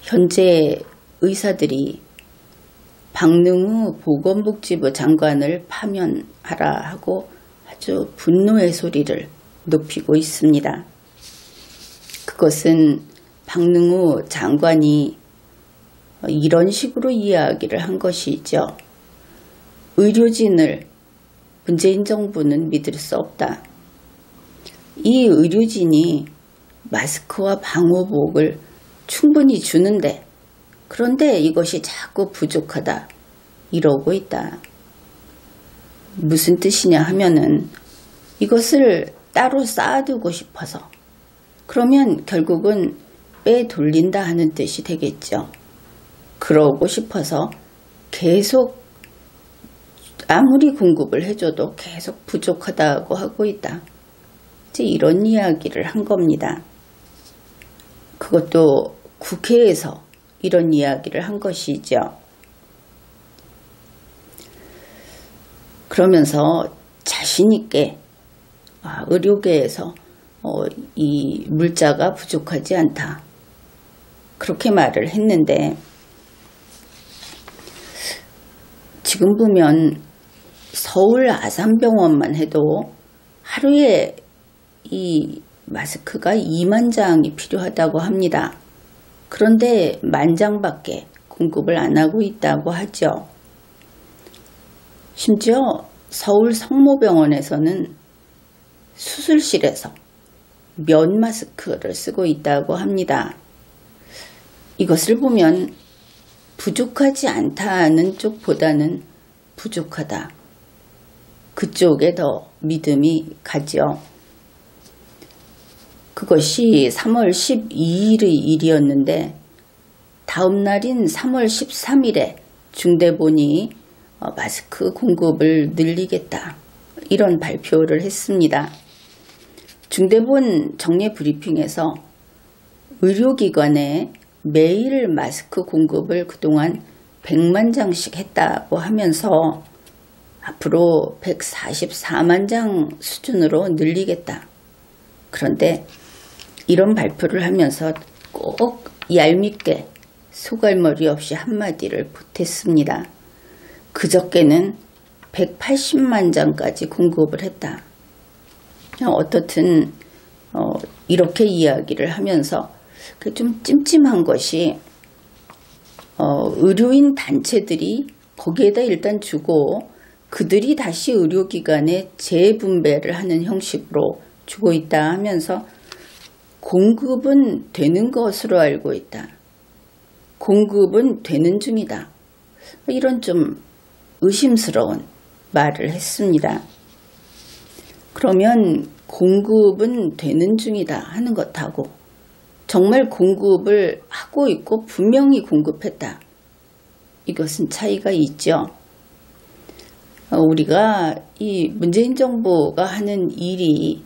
현재 의사들이 박능우 보건복지부 장관을 파면하라 하고 아주 분노의 소리를 높이고 있습니다. 그것은 박능우 장관이 이런 식으로 이야기를 한 것이죠. 의료진을 문재인 정부는 믿을 수 없다. 이 의료진이 마스크와 방호복을 충분히 주는데 그런데 이것이 자꾸 부족하다 이러고 있다. 무슨 뜻이냐 하면은 이것을 따로 쌓아두고 싶어서 그러면 결국은 빼돌린다 하는 뜻이 되겠죠. 그러고 싶어서 계속 아무리 공급을 해줘도 계속 부족하다고 하고 있다. 이제 이런 이야기를 한 겁니다. 그것도 국회에서 이런 이야기를 한 것이죠. 그러면서 자신 있게 의료계에서 이 물자가 부족하지 않다. 그렇게 말을 했는데 지금 보면 서울 아산병원만 해도 하루에 이 마스크가 2만 장이 필요하다고 합니다. 그런데 10,000장밖에 공급을 안 하고 있다고 하죠. 심지어 서울 성모병원에서는 수술실에서 면 마스크를 쓰고 있다고 합니다. 이것을 보면 부족하지 않다는 쪽보다는 부족하다. 그쪽에 더 믿음이 가죠. 그것이 3월 12일의 일이었는데 다음 날인 3월 13일에 중대본이 마스크 공급을 늘리겠다. 이런 발표를 했습니다. 중대본 정례 브리핑에서 의료기관에 매일 마스크 공급을 그동안 100만 장씩 했다고 하면서 앞으로 144만 장 수준으로 늘리겠다. 그런데 이런 발표를 하면서 꼭 얄밉게 소갈머리 없이 한마디를 보탰습니다. 그저께는 180만 장까지 공급을 했다. 어떻든 이렇게 이야기를 하면서 좀 찜찜한 것이 의료인 단체들이 거기에다 일단 주고 그들이 다시 의료기관에 재분배를 하는 형식으로 주고 있다 하면서 공급은 되는 것으로 알고 있다. 공급은 되는 중이다. 이런 좀 의심스러운 말을 했습니다. 그러면 공급은 되는 중이다 하는 것하고 정말 공급을 하고 있고 분명히 공급했다. 이것은 차이가 있죠. 우리가 이 문재인 정부가 하는 일이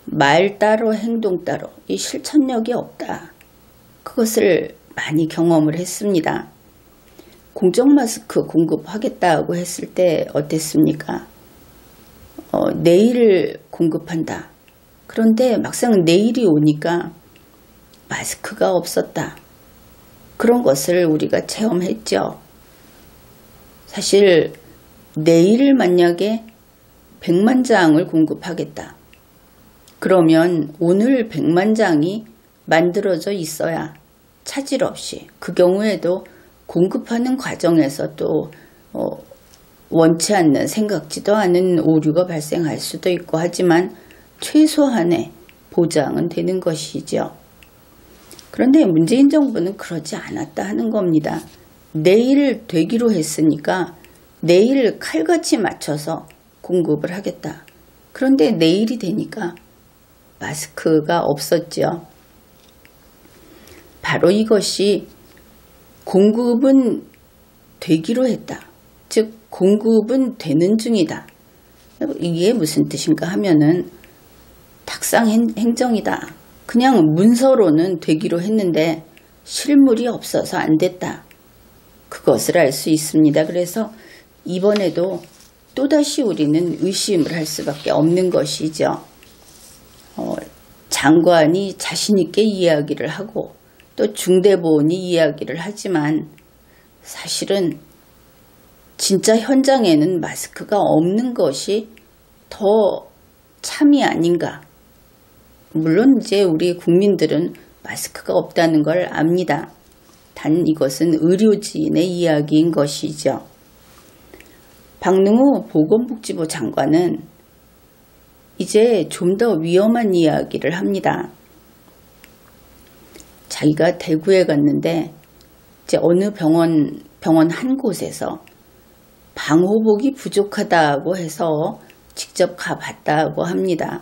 말 따로 행동 따로 이 실천력이 없다. 그것을 많이 경험을 했습니다. 공적 마스크 공급하겠다고 했을 때 어땠습니까? 내일 공급한다. 그런데 막상 내일이 오니까 마스크가 없었다. 그런 것을 우리가 체험했죠. 사실 내일 만약에 100만 장을 공급하겠다. 그러면 오늘 100만 장이 만들어져 있어야 차질 없이 그 경우에도 공급하는 과정에서 또 원치 않는 생각지도 않은 오류가 발생할 수도 있고 하지만 최소한의 보장은 되는 것이죠. 그런데 문재인 정부는 그러지 않았다 하는 겁니다. 내일 되기로 했으니까 내일 칼같이 맞춰서 공급을 하겠다. 그런데 내일이 되니까 마스크가 없었죠. 바로 이것이 공급은 되기로 했다. 즉 공급은 되는 중이다. 이게 무슨 뜻인가 하면은 탁상 행정이다. 그냥 문서로는 되기로 했는데 실물이 없어서 안 됐다. 그것을 알 수 있습니다. 그래서 이번에도 또다시 우리는 의심을 할 수밖에 없는 것이죠. 장관이 자신 있게 이야기를 하고 또 중대보훈이 이야기를 하지만 사실은 진짜 현장에는 마스크가 없는 것이 더 참이 아닌가. 물론 이제 우리 국민들은 마스크가 없다는 걸 압니다. 단 이것은 의료진의 이야기인 것이죠. 박능우 보건복지부 장관은 이제 좀 더 위험한 이야기를 합니다. 자기가 대구에 갔는데 이제 어느 병원 한 곳에서 방호복이 부족하다고 해서 직접 가봤다고 합니다.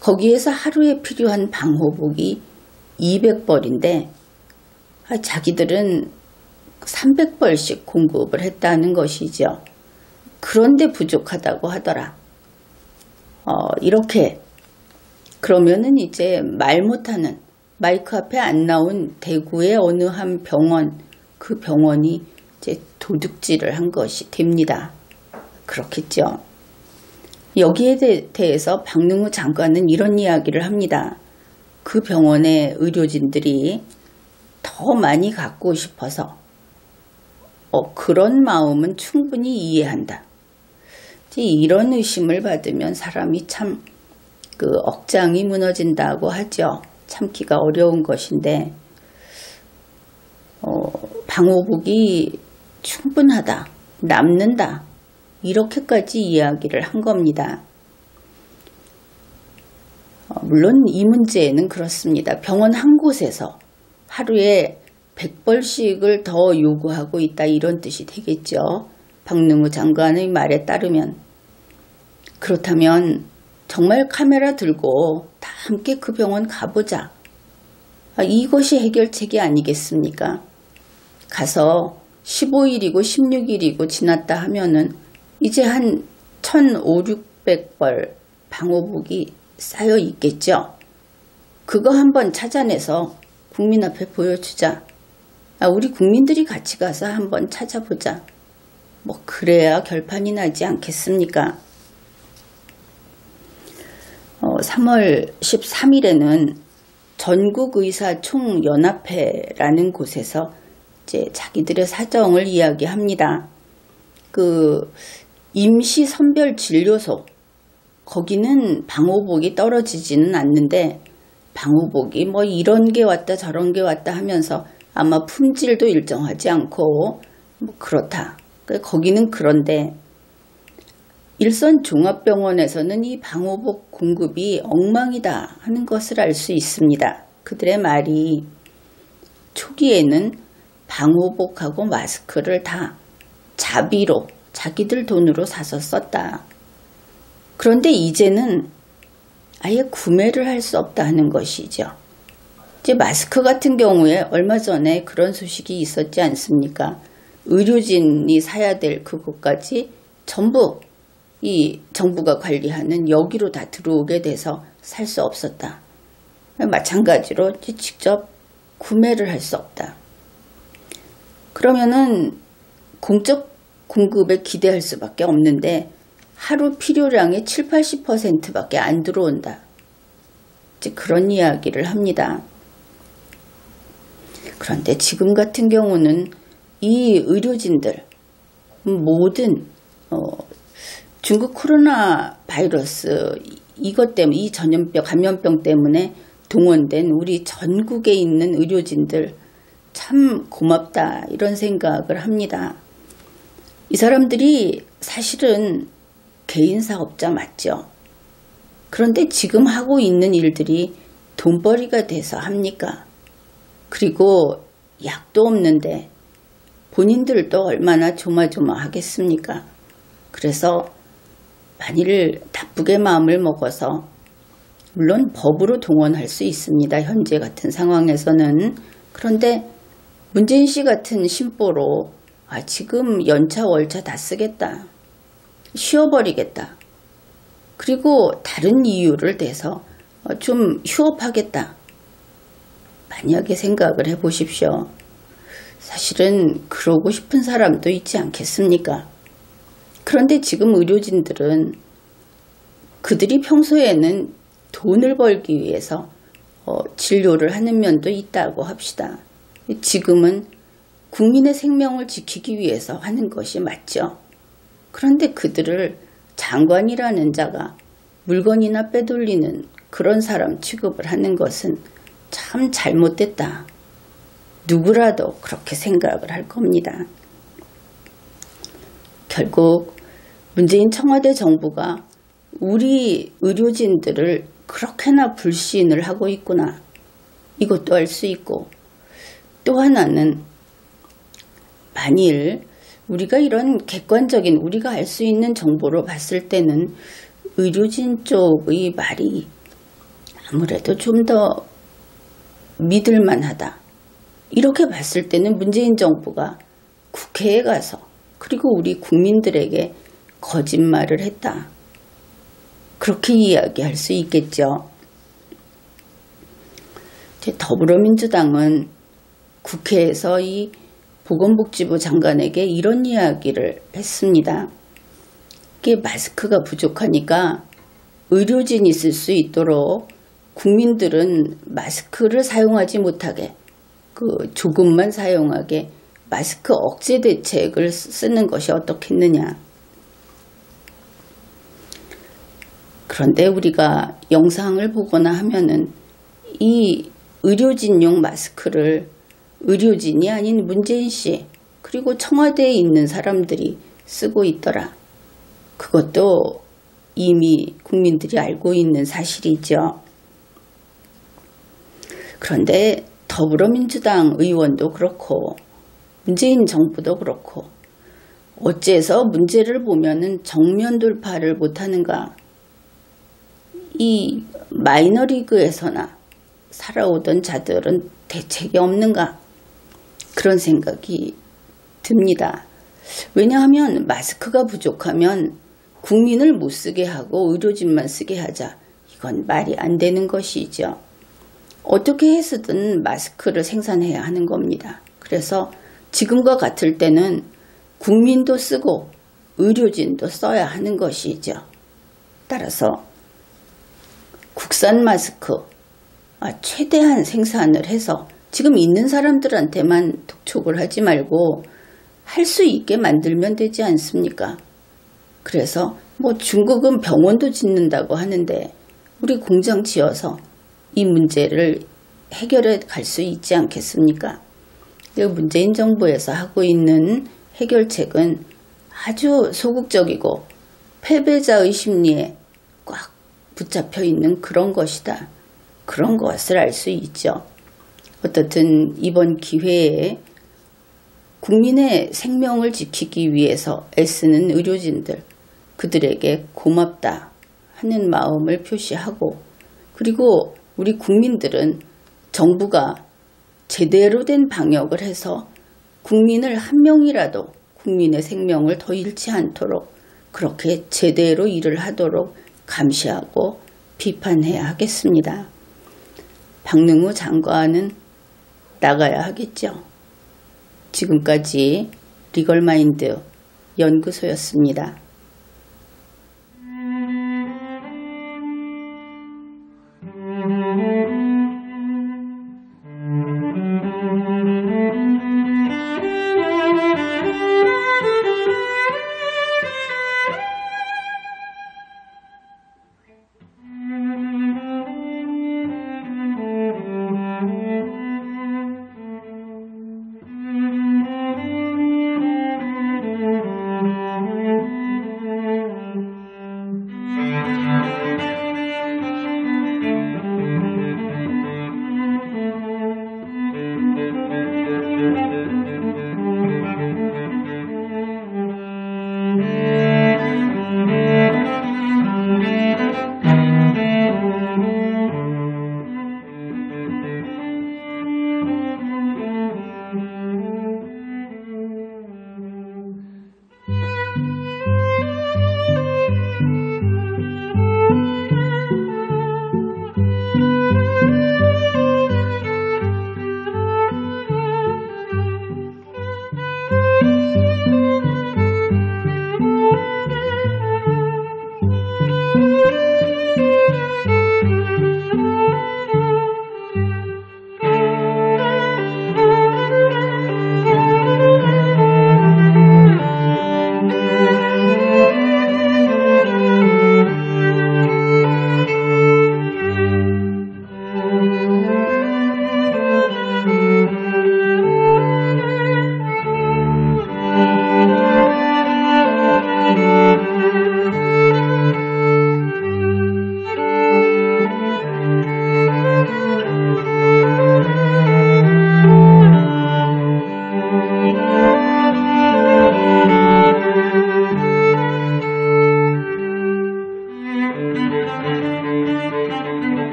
거기에서 하루에 필요한 방호복이 200벌인데 자기들은 300벌씩 공급을 했다는 것이죠. 그런데 부족하다고 하더라. 이렇게 그러면은 이제 말 못하는 마이크 앞에 안 나온 대구의 어느 한 병원, 그 병원이 이제 도둑질을 한 것이 됩니다. 그렇겠죠. 여기에 대해서 박능우 장관은 이런 이야기를 합니다. 그 병원의 의료진들이 더 많이 갖고 싶어서 그런 마음은 충분히 이해한다. 이런 의심을 받으면 사람이 참 억장이 무너진다고 하죠. 참기가 어려운 것인데 방호복이 충분하다, 남는다 이렇게까지 이야기를 한 겁니다. 물론 이 문제는 그렇습니다. 병원 한 곳에서 하루에 100벌씩을 더 요구하고 있다 이런 뜻이 되겠죠. 박능우 장관의 말에 따르면. 그렇다면 정말 카메라 들고 다 함께 그 병원 가보자. 이것이 해결책이 아니겠습니까? 가서 15일이고 16일이고 지났다 하면은 이제 한 1,500~600벌 방호복이 쌓여 있겠죠. 그거 한번 찾아내서 국민 앞에 보여주자. 우리 국민들이 같이 가서 한번 찾아보자. 그래야 결판이 나지 않겠습니까? 3월 13일에는 전국의사총연합회라는 곳에서 이제 자기들의 사정을 이야기합니다. 임시선별진료소, 거기는 방호복이 떨어지지는 않는데 방호복이 이런 게 왔다 저런 게 왔다 하면서 아마 품질도 일정하지 않고 그렇다. 거기는 그런데 일선 종합병원에서는 이 방호복 공급이 엉망이다 하는 것을 알 수 있습니다. 그들의 말이 초기에는 방호복하고 마스크를 다 자비로 자기들 돈으로 사서 썼다. 그런데 이제는 아예 구매를 할 수 없다 하는 것이죠. 이제 마스크 같은 경우에 얼마 전에 그런 소식이 있었지 않습니까? 의료진이 사야 될 그것까지 전부 이 정부가 관리하는 여기로 다 들어오게 돼서 살 수 없었다. 마찬가지로 직접 구매를 할 수 없다. 그러면은 공적 공급에 기대할 수밖에 없는데 하루 필요량의 70~80%밖에 안 들어온다. 이제 그런 이야기를 합니다. 그런데 지금 같은 경우는 이 의료진들 모든 중국 코로나 바이러스 이것 때문에 이 전염병 감염병 때문에 동원된 우리 전국에 있는 의료진들 참 고맙다 이런 생각을 합니다. 이 사람들이 사실은 개인 사업자 맞죠. 그런데 지금 하고 있는 일들이 돈벌이가 돼서 합니까? 그리고 약도 없는데 본인들도 얼마나 조마조마하겠습니까? 그래서 만일 나쁘게 마음을 먹어서 물론 법으로 동원할 수 있습니다. 현재 같은 상황에서는. 그런데 문재인 씨 같은 심보로 지금 연차 월차 다 쓰겠다. 쉬어버리겠다. 그리고 다른 이유를 대서 좀 휴업하겠다. 만약에 생각을 해보십시오. 사실은 그러고 싶은 사람도 있지 않겠습니까? 그런데 지금 의료진들은 그들이 평소에는 돈을 벌기 위해서 진료를 하는 면도 있다고 합시다. 지금은 국민의 생명을 지키기 위해서 하는 것이 맞죠. 그런데 그들을 장관이라는 자가 물건이나 빼돌리는 그런 사람 취급을 하는 것은 참 잘못됐다. 누구라도 그렇게 생각을 할 겁니다. 결국 문재인 청와대 정부가 우리 의료진들을 그렇게나 불신을 하고 있구나. 이것도 알 수 있고, 또 하나는 만일 우리가 이런 객관적인 우리가 알 수 있는 정보로 봤을 때는 의료진 쪽의 말이 아무래도 좀 더 믿을만하다. 이렇게 봤을 때는 문재인 정부가 국회에 가서 그리고 우리 국민들에게 거짓말을 했다. 그렇게 이야기할 수 있겠죠. 더불어민주당은 국회에서 이 보건복지부 장관에게 이런 이야기를 했습니다. 이게 마스크가 부족하니까 의료진이 쓸 수 있도록 국민들은 마스크를 사용하지 못하게 조금만 사용하게 마스크 억제 대책을 쓰는 것이 어떻겠느냐. 그런데 우리가 영상을 보거나 하면은 이 의료진용 마스크를 의료진이 아닌 문재인 씨 그리고 청와대에 있는 사람들이 쓰고 있더라. 그것도 이미 국민들이 알고 있는 사실이죠. 그런데 더불어민주당 의원도 그렇고 문재인 정부도 그렇고 어째서 문제를 보면은 정면 돌파를 못하는가. 이 마이너리그에서나 살아오던 자들은 대책이 없는가. 그런 생각이 듭니다. 왜냐하면 마스크가 부족하면 국민을 못 쓰게 하고 의료진만 쓰게 하자. 이건 말이 안 되는 것이죠. 어떻게 해서든 마스크를 생산해야 하는 겁니다. 그래서 지금과 같을 때는 국민도 쓰고 의료진도 써야 하는 것이죠. 따라서 국산 마스크 최대한 생산을 해서 지금 있는 사람들한테만 독촉을 하지 말고 할 수 있게 만들면 되지 않습니까? 그래서 중국은 병원도 짓는다고 하는데 우리 공장 지어서 이 문제를 해결해 갈 수 있지 않겠습니까? 문재인 정부에서 하고 있는 해결책은 아주 소극적이고 패배자의 심리에 꽉 붙잡혀 있는 그런 것이다. 그런 것을 알 수 있죠. 어떻든 이번 기회에 국민의 생명을 지키기 위해서 애쓰는 의료진들, 그들에게 고맙다 하는 마음을 표시하고, 그리고 우리 국민들은 정부가 제대로 된 방역을 해서 국민을 한 명이라도 국민의 생명을 더 잃지 않도록 그렇게 제대로 일을 하도록 감시하고 비판해야 하겠습니다. 박능우 장관은 나가야 하겠죠. 지금까지 리걸마인드 연구소였습니다.